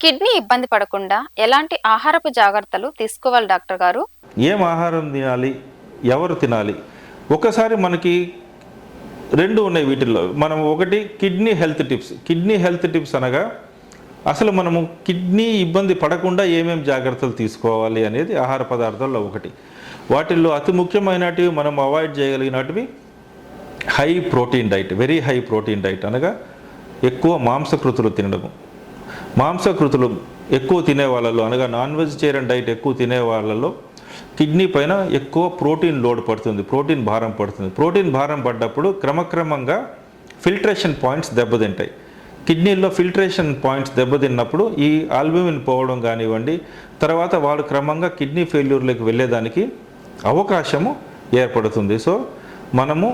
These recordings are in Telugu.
కిడ్నీ ఇబ్బంది పడకుండా ఎలాంటి ఆహారపు జాగ్రత్తలు తీసుకోవాలి డాక్టర్ గారు? ఏం ఆహారం తినాలి, ఎవరు తినాలి? ఒకసారి మనకి 2 ఉన్నాయి వీటిల్లో. మనం ఒకటి kidney health tips. Kidney health tips అనగా అసలు మనము కిడ్నీ ఇబ్బంది పడకుండా ఏమేం జాగ్రత్తలు తీసుకోవాలి అనేది ఆహార పదార్థాల్లో ఒకటి. వాటిల్లో అతి ముఖ్యమైనటివి మనం అవాయిడ్ చేయగలిగినటివి high protein diet, very high protein diet అనగా ఎక్కువ మాంసకృతులు తినడము. మాంసకృతులు ఎక్కువ తినే వాళ్ళలో అనగా నాన్ వెజిటేరియన్ డైట్ ఎక్కువ తినే వాళ్ళలో కిడ్నీ పైన ఎక్కువ ప్రోటీన్ లోడ్ పడుతుంది, ప్రోటీన్ భారం పడుతుంది. ప్రోటీన్ భారం పడ్డప్పుడు క్రమక్రమంగా ఫిల్ట్రేషన్ పాయింట్స్ దెబ్బతింటాయి. కిడ్నీల్లో ఫిల్ట్రేషన్ పాయింట్స్ దెబ్బతిన్నప్పుడు ఈ ఆల్బ్యూమిన్ పోవడం కానివ్వండి, తర్వాత వాళ్ళు క్రమంగా కిడ్నీ ఫెయిల్యూర్లోకి వెళ్ళేదానికి అవకాశము ఏర్పడుతుంది. సో మనము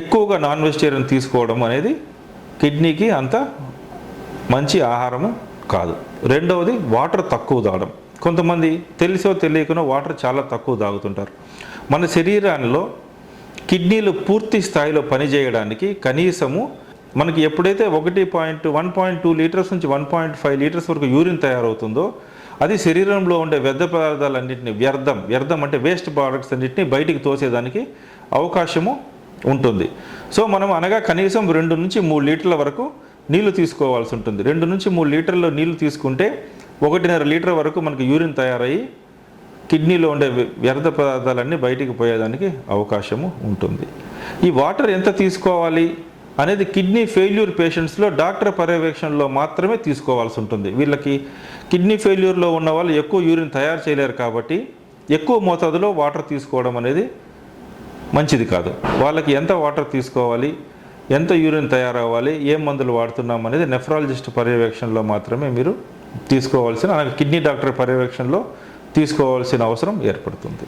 ఎక్కువగా నాన్ వెజిటేరియన్ తీసుకోవడం అనేది కిడ్నీకి అంత మంచి ఆహారము కాదు. రెండవది వాటర్ తక్కువ తాగడం. కొంతమంది తెలిసో తెలియకనో వాటర్ చాలా తక్కువ తాగుతుంటారు. మన శరీరంలో కిడ్నీలు పూర్తి స్థాయిలో పనిచేయడానికి కనీసము మనకి ఎప్పుడైతే 1.2 లీటర్స్ నుంచి 1.5 లీటర్స్ వరకు యూరిన్ తయారవుతుందో అది శరీరంలో ఉండే వ్యర్థ పదార్థాలన్నింటినీ వ్యర్థం అంటే వేస్ట్ ప్రోడక్ట్స్ అన్నింటినీ బయటికి తోసేదానికి అవకాశము ఉంటుంది. సో మనం అనగా కనీసం 2 నుంచి 3 లీటర్ల వరకు నీళ్లు తీసుకోవాల్సి ఉంటుంది. 2 నుంచి 3 లీటర్ల నీళ్లు తీసుకుంటే 1.5 లీటర్ వరకు మనకి యూరిన్ తయారయ్యి కిడ్నీలో ఉండే వ్యర్థ పదార్థాలన్నీ బయటికి పోయేదానికి అవకాశము ఉంటుంది. ఈ వాటర్ ఎంత తీసుకోవాలి అనేది కిడ్నీ ఫెయిల్యూర్ పేషెంట్స్లో డాక్టర్ పర్యవేక్షణలో మాత్రమే తీసుకోవాల్సి ఉంటుంది. వీళ్ళకి కిడ్నీ ఫెయిల్యూర్లో ఉన్న వాళ్ళు ఎక్కువ యూరిన్ తయారు చేయలేరు కాబట్టి ఎక్కువ మోతాదులో వాటర్ తీసుకోవడం అనేది మంచిది కాదు. వాళ్ళకి ఎంత వాటర్ తీసుకోవాలి, ఎంత యూరిన్ తయారవ్వాలి, ఏం మందులు వాడుతున్నాం అనేది నెఫ్రాలజిస్ట్ పర్యవేక్షణలో మాత్రమే మీరు తీసుకోవాల్సిన, కిడ్నీ డాక్టర్ పర్యవేక్షణలో తీసుకోవాల్సిన అవసరం ఏర్పడుతుంది.